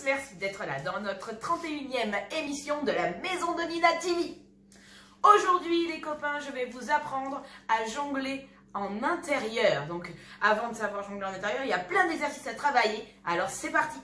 merci d'être là dans notre 31e émission de la Maison de Nina TV. Aujourd'hui les copains, je vais vous apprendre à jongler en intérieur. Donc avant de savoir jongler en intérieur, il y a plein d'exercices à travailler. Alors c'est parti.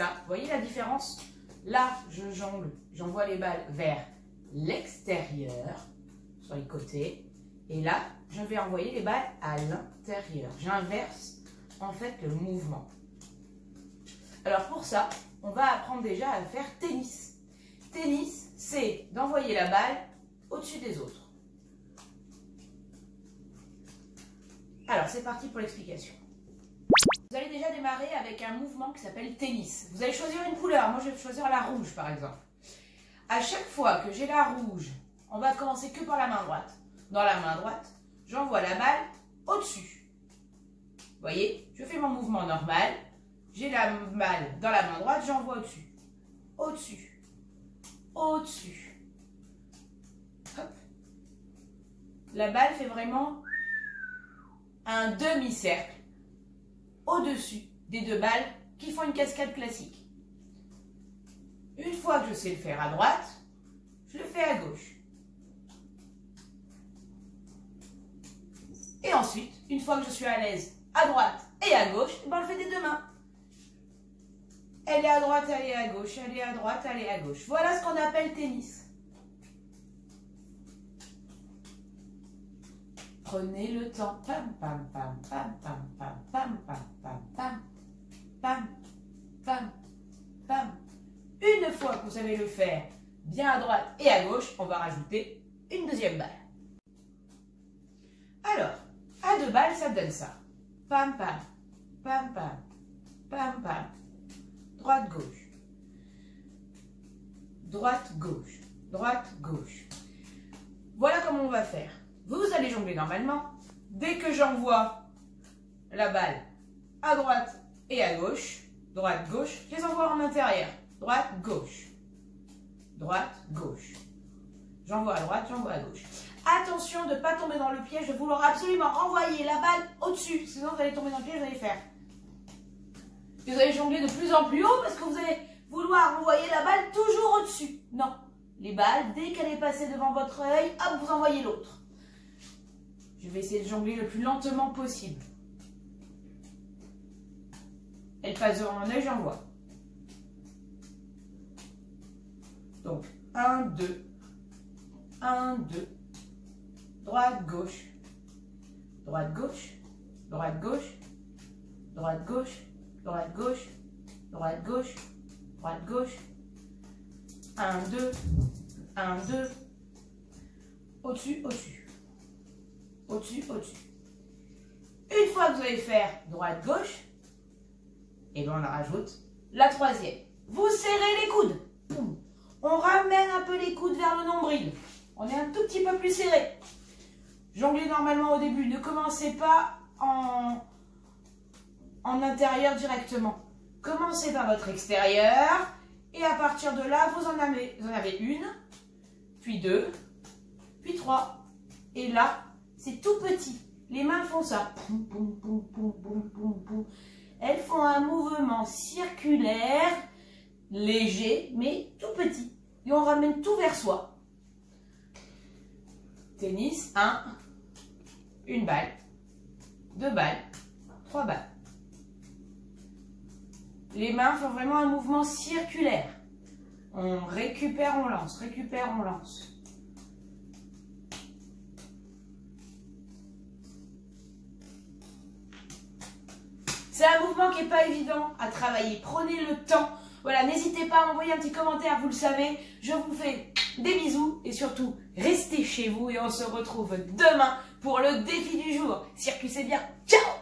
Vous voyez la différence? Là, je jongle, j'envoie les balles vers l'extérieur, sur les côtés. Et là, je vais envoyer les balles à l'intérieur. J'inverse en fait le mouvement. Alors pour ça, on va apprendre déjà à faire tennis. Tennis, c'est d'envoyer la balle au-dessus des autres. Alors c'est parti pour l'explication. Vous allez déjà démarrer avec un mouvement qui s'appelle tennis. Vous allez choisir une couleur. Moi, je vais choisir la rouge, par exemple. À chaque fois que j'ai la rouge, on va commencer que par la main droite. Dans la main droite, j'envoie la balle au-dessus. Vous voyez, je fais mon mouvement normal. J'ai la balle dans la main droite, j'envoie au-dessus. Au-dessus. Au-dessus. Hop. La balle fait vraiment un demi-cercle au-dessus des deux balles qui font une cascade classique. Une fois que je sais le faire à droite, je le fais à gauche. Et ensuite, une fois que je suis à l'aise à droite et à gauche, on le fait des deux mains. Elle est à droite, elle est à gauche, elle est à droite, elle est à gauche. Voilà ce qu'on appelle tennis. Prenez le temps. Pam, pam, pam, pam, pam, pam, pam, pam, pam, pam, pam, pam, pam. Une fois que vous savez le faire bien à droite et à gauche, on va rajouter une deuxième balle. Alors, à deux balles, ça donne ça. Pam, pam, pam, pam, pam, pam. Droite, gauche. Droite, gauche. Droite, gauche. Voilà comment on va faire. Vous allez jongler normalement. Dès que j'envoie la balle à droite et à gauche, droite, gauche, je les envoie en intérieur. Droite, gauche. Droite, gauche. J'envoie à droite, j'envoie à gauche. Attention de ne pas tomber dans le piège de vouloir absolument envoyer la balle au-dessus. Sinon, vous allez tomber dans le piège, vous allez faire. Et vous allez jongler de plus en plus haut parce que vous allez vouloir envoyer la balle toujours au-dessus. Non. Les balles, dès qu'elle est passée devant votre œil, hop, vous envoyez l'autre. Je vais essayer de jongler le plus lentement possible. Elle passe devant mon œil, j'envoie. Donc, 1, 2. 1, 2. Droite, gauche. Droite, gauche. Droite, gauche. Droite, gauche. Droite, gauche. Droite, gauche. Droite, gauche. 1, 2. 1, 2. Au-dessus, au-dessus. Au-dessus, au-dessus. Une fois que vous allez faire droite-gauche, et bien on en rajoute la troisième. Vous serrez les coudes. Poum. On ramène un peu les coudes vers le nombril. On est un tout petit peu plus serré. Jonglez normalement au début. Ne commencez pas en intérieur directement. Commencez par votre extérieur. Et à partir de là, vous en avez une, puis deux, puis trois. Et là, c'est tout petit. Les mains font ça. Poum, poum, poum, poum, poum, poum, poum. Elles font un mouvement circulaire, léger, mais tout petit. Et on ramène tout vers soi. Tennis, 1, une balle, 2 balles, 3 balles. Les mains font vraiment un mouvement circulaire. On récupère, on lance, récupère, on lance. C'est un mouvement qui n'est pas évident à travailler. Prenez le temps. Voilà, n'hésitez pas à envoyer un petit commentaire, vous le savez. Je vous fais des bisous et surtout, restez chez vous et on se retrouve demain pour le défi du jour. Circuit, c'est bien. Ciao!